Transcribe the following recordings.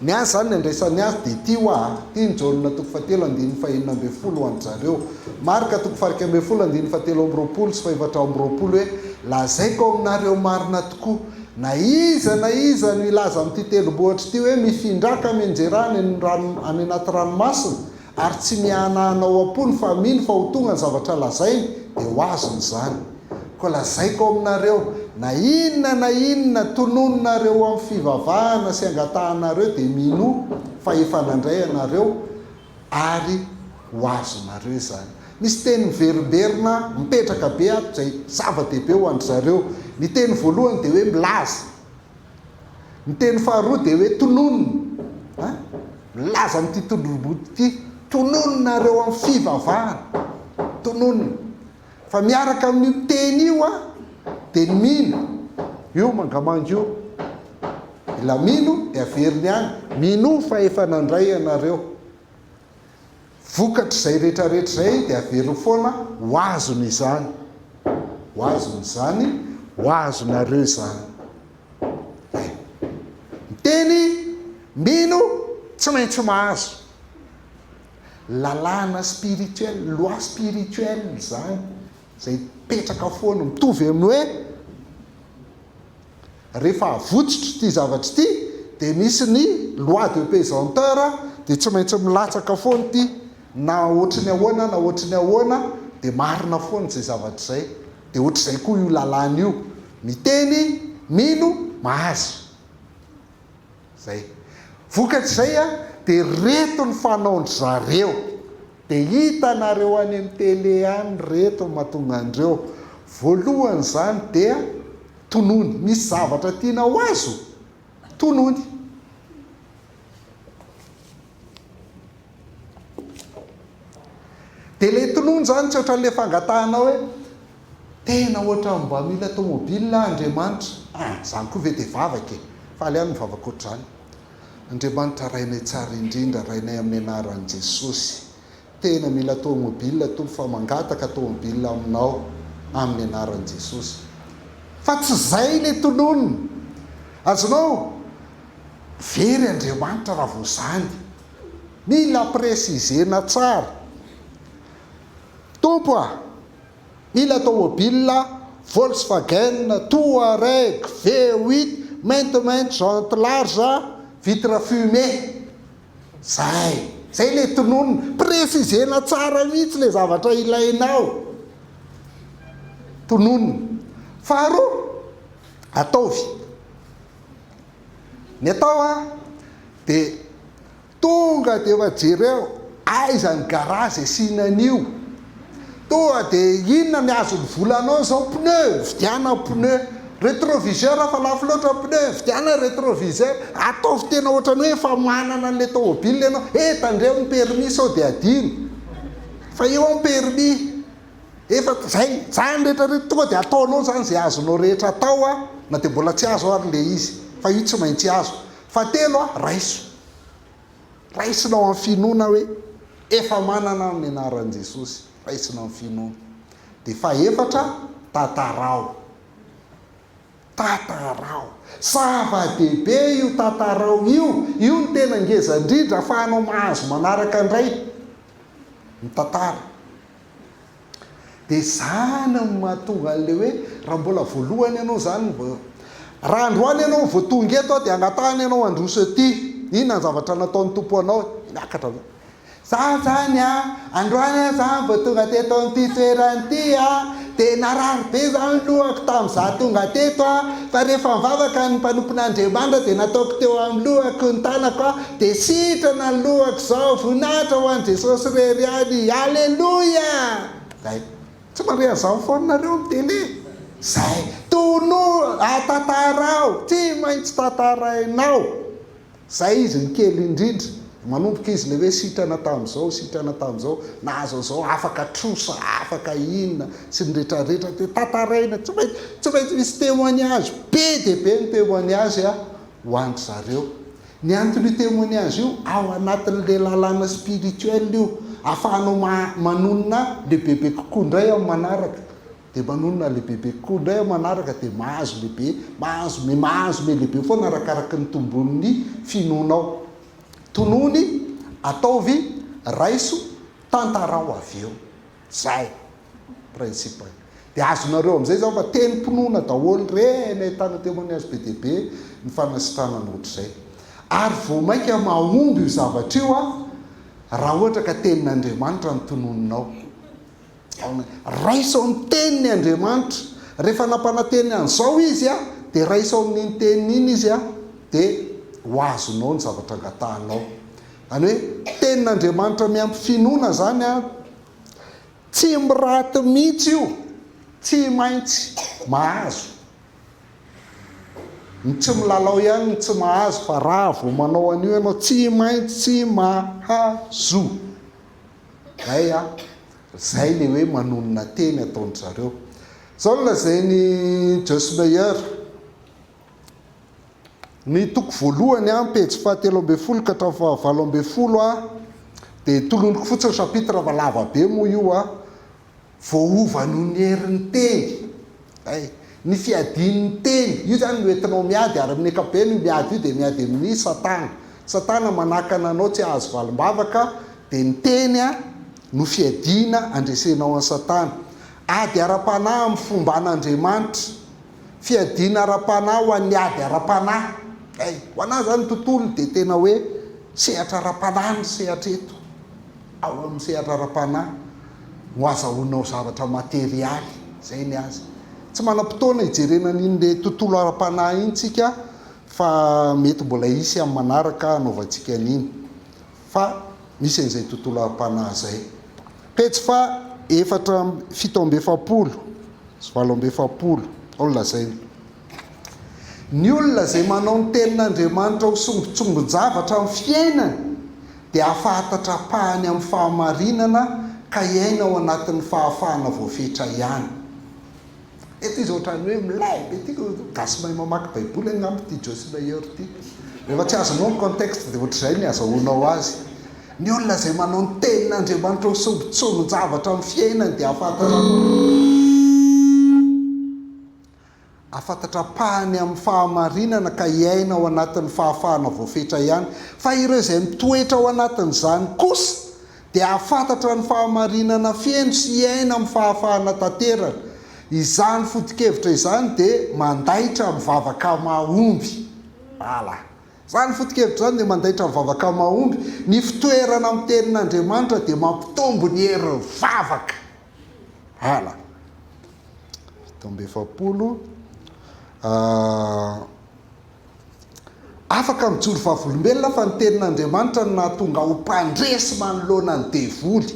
ny azy zany andraisan'ny azy dia ty hoa ty nyjaolona toko fahatelo andiny fahenina amby folo ho an-jareo marka toko farika amby folo andiny fahatelo amby roapolo sy faevatra amby roapolo hoe lazaiko aminareo marina tokoa na iza no hilaza amin'ity tendrombohitra ty hoe mifindrà ka mianjerà any anaty ranomasina ary tsy miahanahana ao am-pony fa mino fa ho tonga ny zavatra lazainy dia ho azony zany koa lazaiko aminareo na inona tononinareo amin'ny fivavahana sy angatahinareo dia minoa fa efa nandray anareo ary ho azonareo zany. Misy teny miverimberina mipetraka be ato izay zava-dehibe ho andry zareo. Ny teny voalohany dia hoe milaza, ny teny faharoa dia hoe tononina, milaza amin'ity tondrombohitra ity, tononinareo amin'ny fivavahana, tononina. Fa miaraka amin'io teny io dia ny mino, io mangamanga io, ila mino dia averiny any, minoa fa efa nandray anareo. Vokatra izay rehetrarehetra izay dia averiny foana ho azony izany, ho azony izany, ho azonareo izany. Miteny mino tsy maintsy mahazo. Lalàna spirituel, loi spirituel izany, izay petraka foana mitovy amin'ny hoe rehefa avotsitra ity zavatra ity dia misy ny loi de pesanteur dia tsy maintsy milatsaka foana ity na ohatrany ahoana dia marina foana izay zavatra izay. Dia ohatr'izay koa io lalàna io, miteny mino mahazo zay. Vokatra izay dia reto ny fanaondry zareo, dia hitanareo any amin'ny tele any reto mahatonga andreo. Voalohany zany dia tonony, misy zavatra tiana ho azo, tonony. Dia ilay tonony zany tsy ohatran'ilay fangatahana hoe tena ohatra mba mila tômôbila Andriamanitra. Zany koa ve dia vavaka e, fa aliany mivavaka ohatr'izany. Andriamanitra rainay tsara indrindra, rainay amin'ny anaran'i Jesosy. Tena mila tômôbila tompo fa mangataka tômôbila aminao amin'ny anaran'i Jesosy. Fa tsy izay ilay tononina. Azonao very Andriamanitra raha vao zany. Mila presizena tsara. Tompo mila tômôbila Volkswagen, Touareg, V8, maintement, jante large, vitre fumée. Zay ilay tononina. Presizena tsara mihitsy ilay zavatra ilainao. Tononina. Faharoa, ataovy. Ny atao dia tonga dia efa jereo aiza ny garazy asinan'io. Toa dia inona miazo ny volanao zao pneu, vidiana pneu. Rétroviseur fa lafo loatra pneu, vidiana rétroviseur. Ataovy tena ohatrany hoe efa manana an'ilay tômôbila ianao. Tandreo ny permis sao dia adino. Fa eo amin'ny permis. Efa zay zany rehetrarehetra tonga dia ataonao zany izay azonao rehetra atao na dia mbola tsy azo ary le izy. Fa io tsy maintsy azo. Fahatelo raiso. Raisinao amin'ny finoana hoe efa manana amin'ny anaran'i Jesosy. Raisinao amin'ny finoana. Dia fahaefatra tantarao. Tantarao. Zava-dehibe io tantarao io. Io ny tena ngeza indrindra ahafahanao mahazo manaraka indray. Ny tantara. Dia zany ny mahatonga an'ilay hoe raha mbola voalohany ianao zany, raha androany ianao vao tonga eto dia angatahana ianao androso aty. Inona ny zavatra nataon'ny tompo anao? Miakatra. Za zany androany zany vao tonga teto amin'ity toerana ity dia narary be zany lohako tamin'izaho tonga teto fa rehefa mivavaka ny mpanompon'Andriamanitra dia nataoko teo amin'ny lohako ny tanako dia sitrana ny lohako zao, voninahitra ho an'i Jesosy rery any. Alleluia! Zay. Tsy mare an'izany foanareo amin'ny tele. Zay. Tantarao. Tsy maintsy tantarainao. Zay izy ny kely indrindra. Manomboka izy le hoe sitrana tamin'izao, nahazo zao, afaka trosa, afaka inona, sy ny rehetrarehetra dia tantaraina. Tsy maintsy misy témoignage be dia be ny témoignage ho andry zareo. Ny antony témoignage io ao anatin'ilay lalàna spirituel io. Ahafahanao manonona le bebe kokoa indray amin'ny manaraka. Dia manonona le bebe kokoa indray amin'ny manaraka dia mahazo lehibe, mahazo me lehibe foana arakaraka ny tombon'ny finoanao. tonony ataovy raiso tantarao avy eo zay principe dia azonareo amin'izay zao fa tenim-pinoana daholo reny ahitana témoignage be dia be ny fanasitranana ohatr'izay ary vao mainka mahomby io zavatra io a raha ohatra ka tenin'Andriamanitra ny tononinao raiso amin'ny teniny Andriamanitra rehefa nampananteny an'izao izy a dia raiso amin'iny teniny iny izy a dia ho azonao ny zavatra angatahinao any hoe tenin'Andriamanitra miampy finoana zany a tsy miraty mihitsy io tsy maintsy mahazo ny tsy milalao ihany ny tsy mahazo fa raha vao manao an'io ianao tsy maintsy mahazo zay a zay le hoe manonona teny ataon'ny zareo zao no lazainy Josemeyer ny toko voalohany a pejy 7 ka 7 a dia toloniko fotsiny chapitre fa lava be moa io a voaova no ny herin'ny teny ay ny fiadin'ny teny io zany no entinao miady ary amin'ny ankapobeny io miady io dia miady amin'ny satana manakana anao tsy ahazo valim-bavaka dia ny teny a no fiadina andresenao an satana ady ara-panahy amin'ny fomba an'Andriamanitra fiadina ara-panahy ho an'ny ady ara-panahy ay ho anahy zany tontolo dia tena hoe sehatra ara-panahy ny sehatra eto ao amin'ny sehatra ara-panahy ho azahoanao zavatra materialy zay ny azy tsy manam-potoana hijerena n'iny le tontolo ara-panahy iny tsika fa mety mbola isy amin'ny manaraka anaovantsika an'iny fa misy an'izay tontolo ara-panahy zay pejy 7 ao lazainy ny olona zay manao ny tenin'Andriamanitra ho sombontsongon-javatra amin'ny fiainany dia ahafantatrapahany amin'ny fahamarinana ka iaina ao anatin'ny fahafahana voafetra ihany eto izy ohatrany hoe milay be ty gasy mahay mamaky baiboly agnambo ty Josemeyer ty rehefa tsy azonao ny contexte dia ohatr'izay ny azahoanao azy ny olona zay manao ny tenin'Andriamanitra ho sombontsongon-javatra amin'ny fiainany dia ahafantatrapahany amin'ny fahamarinana ka iaina ao anatin'ny fahafahana voafetra ihany fa ireo izay mitoetra ao anatin'izany kosa dia ahafantatra ny fahamarinana fiaino sy iaina amin'ny fahafahana tanterana izany foto-kevitra izany dia mandaitra mivavaka mahomby ala zany foto-kevitra zany dia mandaitra mivavaka mahomby ny fitoerana amin'ny tenin'Andriamanitra dia mampitombo ny herin'ny vavaka ala 7 afaka mijoro vavolombelona fa ny tenin'Andriamanitra no nahatonga ho mpandresy manoloana ny devoly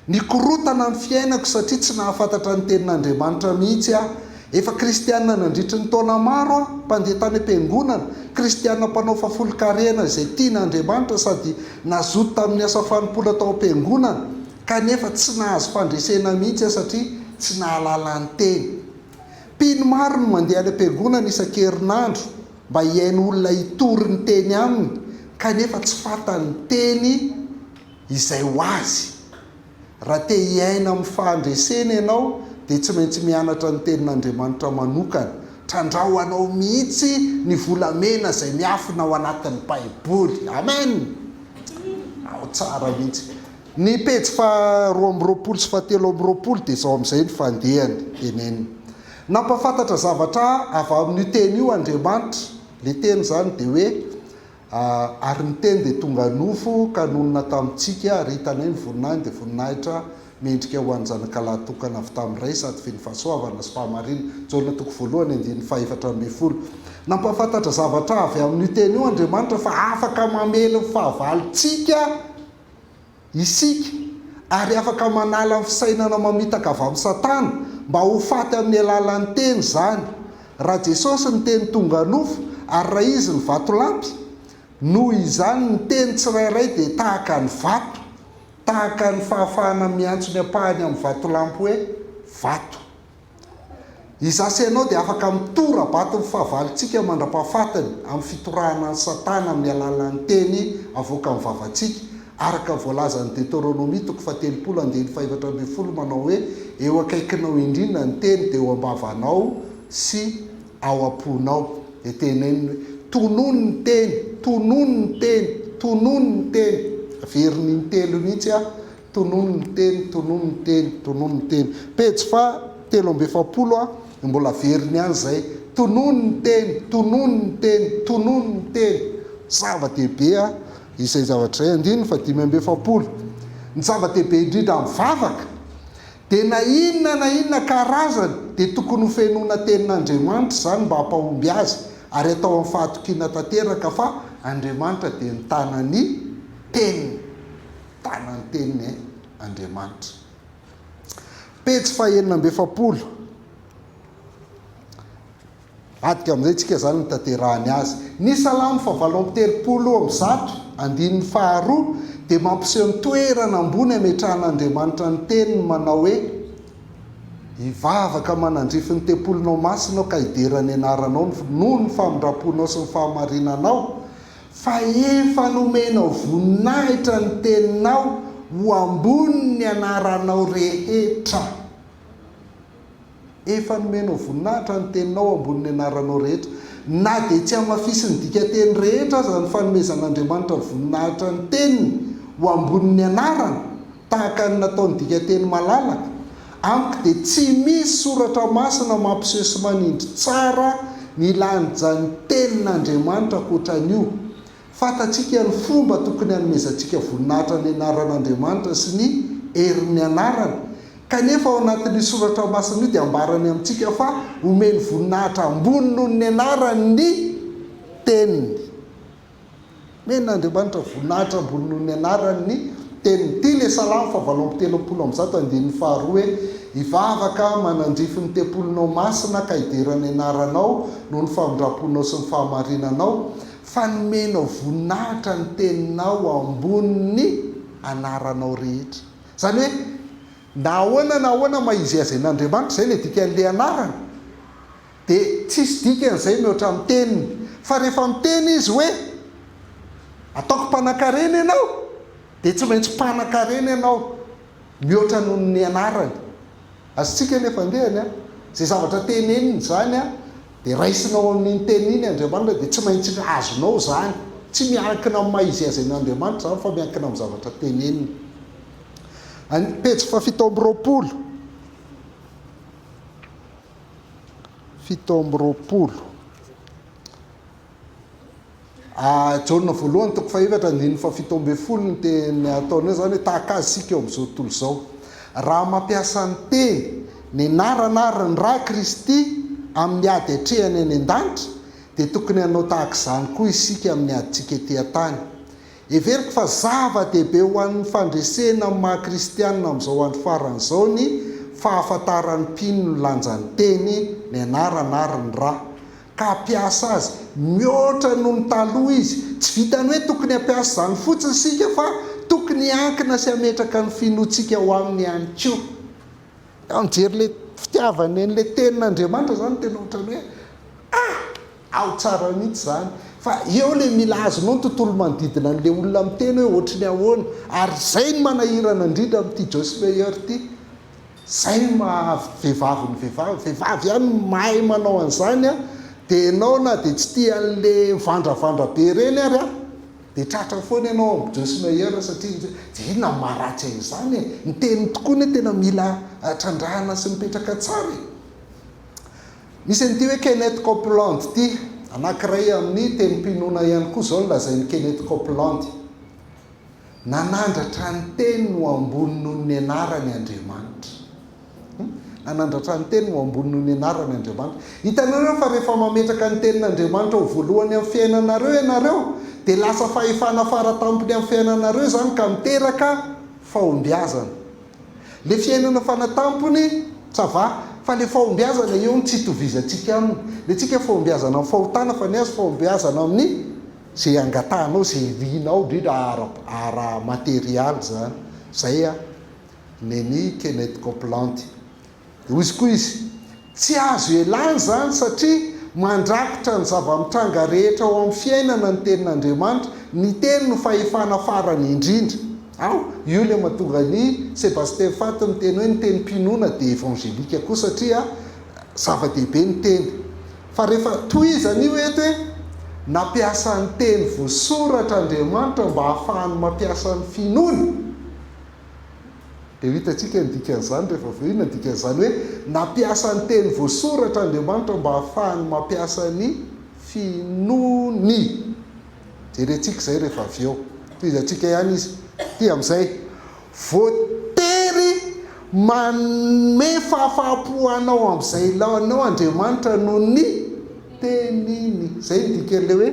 ny korotana ny fiainako satria tsy nahafantatra ny tenin'Andriamanitra mihitsy a efa kristianina nandritry ny taona maro a mpandeha tany am-piangonana kristianina mpanao fafolo-karena izay tian'Andriamanitra sady nazoto tamin'ny asa fanompola tao am-piangonana kanefa tsy nahazo fandresena mihitsy a satria tsy nahalala ny teny mpino maro no mandeha any am-piangonana isan-kerinandro mba hiainy olona hitory ny teny aminy kanefa tsy fantany teny izay ho azy raha te hiaina amin'ny fandresena ianao dia tsy maintsy mianatra ny tenin'Andriamanitra manokana trandraho anao mihitsy ny volamena izay miafina ao anatin'ny baiboly amen ao tsara mihitsy ny pejy 2 sy 7 dia zao amin'izay ny fandehany teneniny nampafantatra zavatra avy amin'io teny io Andriamanitra le teny zany dia hoe ary ny teny dia tonga nofo ka nonona tamintsika ary hitanay ny voninahiny dia voninahitra mendrika ho anjanakalahy tokana avy tamin'iray sady feny fahasoavana sy fahamarina jaona toko voalohany 4 nampafantatra zavatra avy amin'io teny io Andriamanitra fa afaka mamely fahavalitsika isika ary afaka manala ny fisainana mamitaka avy amin'ny satana mba ho faty amin'ny alalan'ny teny zany raha Jesosy ny teny tonga nofo ary raha izy ny vatolampy noho izany ny teny tsirairay dia tahaka ny vato tahaka ny fahafahana miantso ny ampahany amin'ny vatolampy hoe vato izasy ianao dia afaka mitora-bato ny fahavalitsika mandra-pahafatany amin'ny fitorahana ny satana amin'ny alalan'ny teny avoaka amin'ny vavantsika araka voalazan'ny Deutéronomie toko 7:4 manao hoe eo akaikinao indrindra ny teny dia eo ambavanao sy ao am-ponao dia teneniny hoe tonono ny teny tonono ny teny, veriny ny telo mihitsy a, tonono ny teny, tonono ny teny, tonono ny teny. Pejy fa 7 a, mbola veriny any zay, tonono ny teny, tonono ny teny, tonono ny teny. Zava-dehibe a, izay zavatra zay. 5 ny zava-dehibe indrindra mivavaka dia na inona karazany dia tokony ho fenona tenin'Andriamanitra zany mba hampahomby azy, ary atao amin'ny fahatokiana tanteraka fa Andriamanitra dia mitana ny teniny, mitana ny teniny Andriamanitra. Pejy 7 adika amin'izay tsika zany nitaterahany azy. Ny Salamo 7:30 andininy 2 dia mampiseho ny toerana ambony ametrahan'Andriamanitra ny teniny manao hoe hivavaka manandrify ny tempolonao masina ka hiderany anaranao noho ny famindram-ponao sy ny fahamarinanao, fa efa nomenao voninahitra ny teninao ho ambony ny anaranao rehetra. Efa nomenao voninahitra ny teninao ambony ny anaranao rehetra. Na dia tsy hamafisy ny dikateny rehetra aza ny fanomezan'Andriamanitra voninahitra ny teniny ho ambony ny anarana tahaka ny nataony dikateny malalaka, amiko dia tsy misy soratra masina mampiseho sy manindry tsara ny lanjany tenin'Andriamanitra ankoatran'io. Fatatsika ny fomba tokony hanomezantsika voninahitra ny anaran'Andriamanitra sy ny herin'ny anarana, kanefa ao anatin'ny soratra masina io dia ambarany amintsika fa omeny voninahitra ambony noho ny anarany ny teniny. Men'Andriamanitra voninahitra ambony noho ny anarany ny teniny. Ty le Salamo 7:30 andininy 2 hoe hivavaka manandrify ny tempolonao masina ka hiderany anaranao noho ny famindram-ponao sy ny fahamarinanao, fa nomenao voninahitra ny teninao ambony ny anaranao rehetra. Zany hoe na ahoana maizy azy an'Andriamanitra, zay le dikan'le anarana, dia tsisy dikan'izay mihoatra amin'ny teniny. Fa rehefa miteny izy hoe ataoko mpanan-karena ianao, dia tsy maintsy mpanan-karena ianao mihoatra noho ny anarany. Azontsika nefa andehany a, zay zavatra teneniny zany a, dia raisinao amin'ny teniny Andriamanitra dia tsy maintsy azonao zany. Tsy miankina amin'ny maizy azy an'Andriamanitra zany fa miankina amin'ny zavatra teneniny. Pejy 7 Jaona voalohany 7:17 ny teny ataony zany hoe tahaka azy sika eo amin'izao tontolo izao. Raha mampiasa ny teny ny anarana ary ny ra Kristy amin'ny ady hatrehany any an-danitra, dia tokony hanao tahaka izany koa isika amin'ny aditsika ety an-tany. Everiko fa zava-dehibe ho an'ny fandresena amin'ny maha-kristianina amin'izao andro faran'izao ny fahafantaran'ny mpino ny lanjan'ny teny, ny anarana ary ny ra, ka hampiasa azy mihoatra noho ny taloha izy. Tsy vitany hoe tokony hampiasa zany fotsiny sika fa tokony hankina sy hametraka ny finoantsika ho aminy ihany koa. Mijery le fitiavany an'le tenin'Andriamanitra zany tena ohatrany hoe ao tsara mihitsy zany. Fa eo le mila azonao ny tontolo manodidina n'le olona miteny hoe ohatry ny ahoana, ary zay ny manahirana indrindra amin'ity Josemeyer ity. Zay mahavehivavy ny vehivavy ihany mahay manao an'izany a, dia ianao na dia tsy tia an'le vandravandra be reny ary a, dia tratra foana ianao amin'ny Josemeyer satria inona maharatsy an'izany e, ny teniny tokoa ny tena mila trandrahana sy mipetraka tsara. Misy an'ity hoe Kenneth Copeland ity, anankiray amin'ny Tenim-pinoana ihany koa zao ny lazainy Kenneth Copeland. Nanandratra ny teny ho ambony noho ny anarany Andriamanitra. Nanandratra ny teny ho ambony noho ny anarany Andriamanitra. Hitanareo fa rehefa mametraka ny tenin'Andriamanitra ho voalohany amin'ny fiainanareo ianareo, dia lasa fahefana faratampony amin'ny fiainanareo zany ka miteraka fahombiazana. Le fiainana fanatampony tsava, fa le fahombiazana eo ny tsy tovizantsika aminy. Le tsika fahombiazana amin'ny fahotana fa ny azy fahombiazana amin'ny zay angatahinao, zay vinao indrindra ara materialy zany. Zay a neny Kenneth Copeland. Izy koa izy tsy azo elany zany satria mandrakitra ny zava-mitranga rehetra ao amin'ny fiainana ny tenin'Andriamanitra, ny teny no fahefana farany indrindra. Io le mahatonga ny Sébastien Faty miteny hoe ny Tenim-pinoana dia evangelika koa satria zava-dehibe ny teny. Fa rehefa tohizany io eto hoe nampiasa ny teny voasoratra Andriamanitra mba hahafahany mampiasa ny finoana. Dia hitantsika ny dikan'izany rehefa inona ny dikan'izany hoe nampiasa ny teny voasoratra Andriamanitra mba hahafahany mampiasa ny finony. Jerentsika izay rehefa avy eo. Toizantsika ihany izy. Ty amin'izay voatery manome fahafapo anao amin'izay ilaonao Andriamanitra noho ny teniny. Izay ny dikan'ilay hoe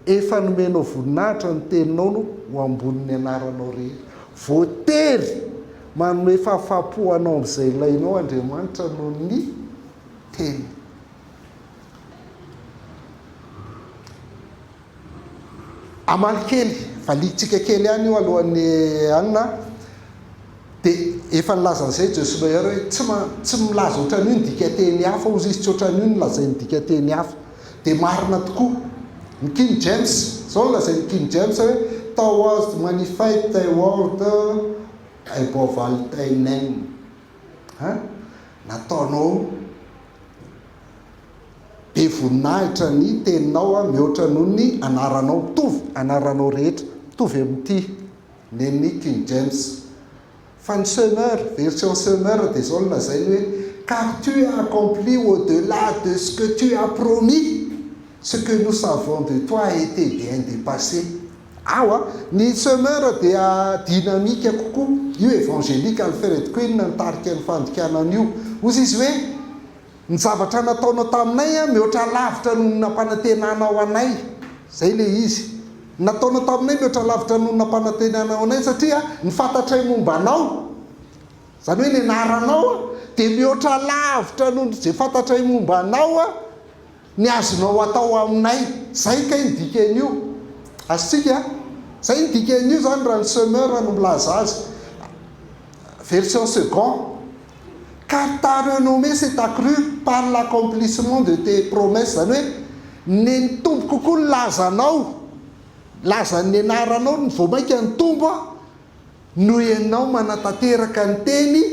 efa nomenao voninahitra ny teninao no ho ambonin'ny anaranao rehetra. Voatery manome fahafapo anao amin'izay ilainao Andriamanitra noho ny teny. Amaly kely, valitsika kely ihany io alohan'ny anina, dia efa nilaza an'izay Jesosy hoe tsy milaza ohatran'io ny dikateny hafa ozy izy tsy ohatran'io ny lazainy dikateny hafa. Dia marina tokoa. Ny King James, zao lazainy King James hoe thou hast magnified thy word above all thy name. Nataonao be voninahitra ny teninao mihoatra noho ny anaranao. Mitovy anaranao rehetra, mitovy amin'ity nen'ny King James. Fa ny Semeur, version Semeur dia zao lazainy hoe car tu as accompli au-delà de ce que tu as promis, ce que nous savons de toi a été bien dépassé. Ny Semeur dia dinamika kokoa. Io évangélique Alfred Quinn nitarika ny fandikanan'io. Ozy izy hoe ny zavatra nataonao taminay mihoatra lavitra noho ny nampanantenanao anay. Zay le izy. Nataonao taminay mihoatra lavitra noho ny nampanantenanao anay satria ny fantatray momba anao. Zany hoe ny anaranao dia mihoatra lavitra noho izay fantatray momba anao ny azonao atao aminay. Zay ka ny dikan'io. Azontsika zay ny dikan'io zany raha ny Semeur no milaza azy. Version second. Car ta renommée s'est accrue par l'accomplissement de tes promesses. Zany hoe ny tombo kokoa ny lazanao, lazan'ny anaranao ny voamaika ny tombo noho ianao manatanteraka ny teny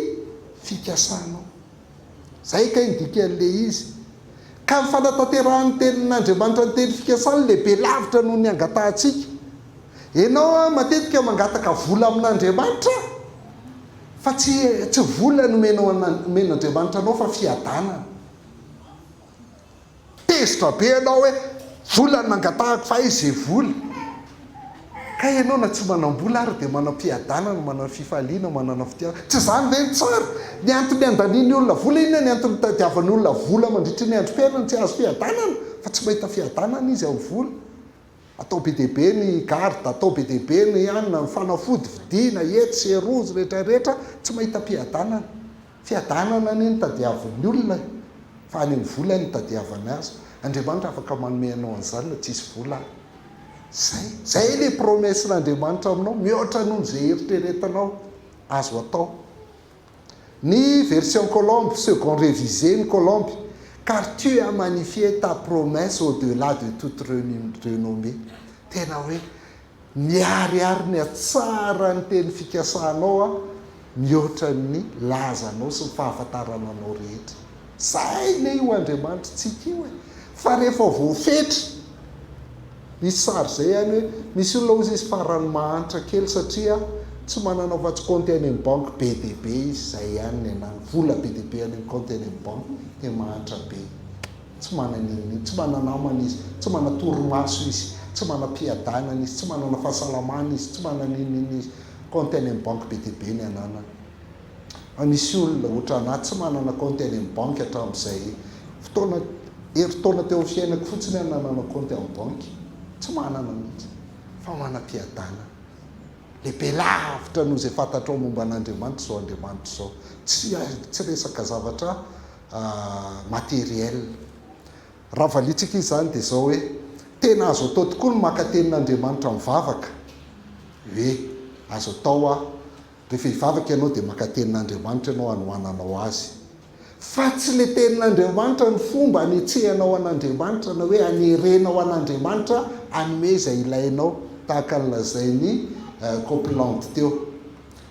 fikasanao. Zay ka ny dikan'le izy. Ka ny fanatanterahany tenin'Andriamanitra ny teny fikasany lehibe lavitra noho ny angatahantsika. Ianao matetika mangataka vola amin'Andriamanitra, fa tsy vola no men'Andriamanitra anao fa fiadanana. Tezitra be ianao hoe vola no nangatahako fa izy vola. Ka ianao na tsy manam-bola ary dia manam-piadanana, manana fifaliana, manana fitiavana. Tsy izany ve ny tsara? Ny antony andaniany olona vola, inona ny antony tadiavan'ny olona vola mandritra ny androm-piainana tsy azo fiadanana? Fa tsy mahita fiadanana izy amin'ny vola. Atao be dia be ny garde, atao be dia be ny anina, ny fanafody vidiana, hety sy rozy rehetrarehetra, tsy mahita fiadanana. Fiadanana ny tadiavan'ny olona, fa any amin'ny vola ny tadiavany azy. Andriamanitra afaka manome anao an'izany na tsisy vola. Zay le promesse n'Andriamanitra aminao, mihoatra noho izay eritreretanao azo atao. Ny version Colombe, second révisé ny Colombe, car tu as magnifié ta promesse au-delà de toute renommée. Tena hoe miariary ny atsara ny teny fikasanao mihoatra ny lazanao sy ny fahafantarananao rehetra. Zay le io Andriamanitra tsika io fa rehefa voafetra misy sary zay ihany hoe misy olona ozy izy farany mahantra kely satria tsy manana afa-tsy compte any amin'ny banque be dia be izy. Zay ihany ny anany vola be dia be any amin'ny compte any amin'ny banque dia mahantra be. Tsy manana tsy mananamana izy, tsy manatoromaso izy, tsy manam-piadanana izy, tsy manana fahasalamana izy, tsy manana inina izy. Compte any amin'ny banque be dia be ny ananany. Misy olona ohatra anahy tsy manana compte any amin'ny banque hatramin'izay herintaona teo amin'ny fiainako fotsiny nanana compte amin'ny banque. Tsy manana mihitsy, fa manam-piadanana. Lehibe lavitra noho izay fantatrao momba an'Andriamanitra zao Andriamanitra zao. Tsy resaka zavatra materiel. Raha valitsika izany dia zao hoe tena azo atao tokoa ny maka tenin'Andriamanitra mivavaka. Azo atao rehefa hivavaka ianao dia maka tenin'Andriamanitra ianao hanohananao azy. Fa tsy le tenin'Andriamanitra ny fomba hanetsehanao an'Andriamanitra na hoe hanerenao an'Andriamanitra hanome izay ilainao, tahaka ny lazainy Copeland teo.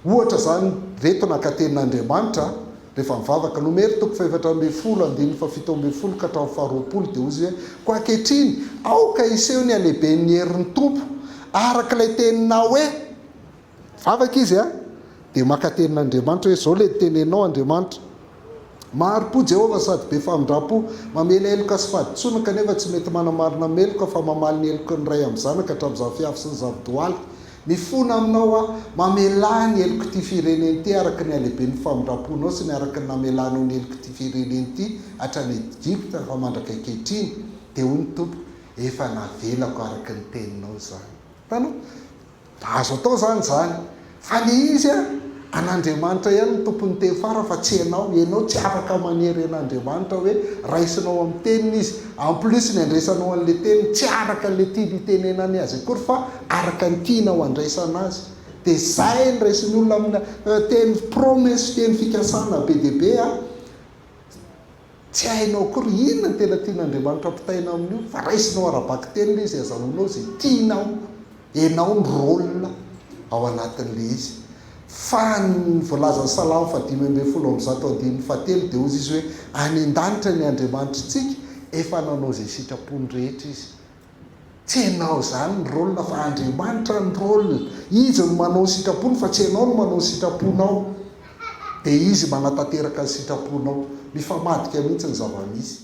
Ohatra zany reto naka tenin'Andriamanitra rehefa mivavaka nomery toko 720 ka hatrao 20 dia ozy hoe ko ankehitriny aoka iseho ny alehibe ny herin'ny tompo arak'ilay teninao hoe vavaka izy dia maka tenin'Andriamanitra hoe zao le tenenao Andriamanitra. Maro-po Jehovah sady be famindra-po mamely eloka sy faditsona kanefa tsy mety manamarina meloka fa mamaly ny eloka ny ray amin'ny zanaka hatramin'ny zafiafy sy ny zavidoaly. Mifona aminao mamelà ny eloko ty fireneny ty araka ny alehibe ny famindra-ponao sy ny araka ny namelanao ny eloko ty fireneny ty hatrany Egypta fa mandraka ankehitriny dia hoy ny tompo efa navelako araka ny teninao zany. Tanao azo atao zany fa le izy an'Andriamanitra ihany ny tompony teny fara fa tsy ianao tsy afaka manery an'Andriamanitra hoe raisinao amin'ny teniny izy en plus ny andraisanao an'le teniny tsy araka le tia tenenany azy akory fa araka ny tianao andraisana azy. Dia zay ny raisin'ny olona amina teny promesy teny fikasana be dia be tsy hainao akory inona ny tena tian'Andriamanitra mpitaina amin'io fa raisinao arabaky teniny izy azahoanao zay tianao ianao ny rôlina ao anatin'le izy. Fa ny voalazan'ny Salamo 5:7 dia ozy izy hoe any an-danitra ny Andriamanitra tsika efa nanao zay sitrapony rehetra izy. Tsy ianao zany ny rôlina fa Andriamanitra ny rôlina. Izy no manao sitrapony fa tsy ianao no manao sitraponao. Dia izy manatanteraka ny sitraponao. Mifamadika mihitsy ny zava-misy.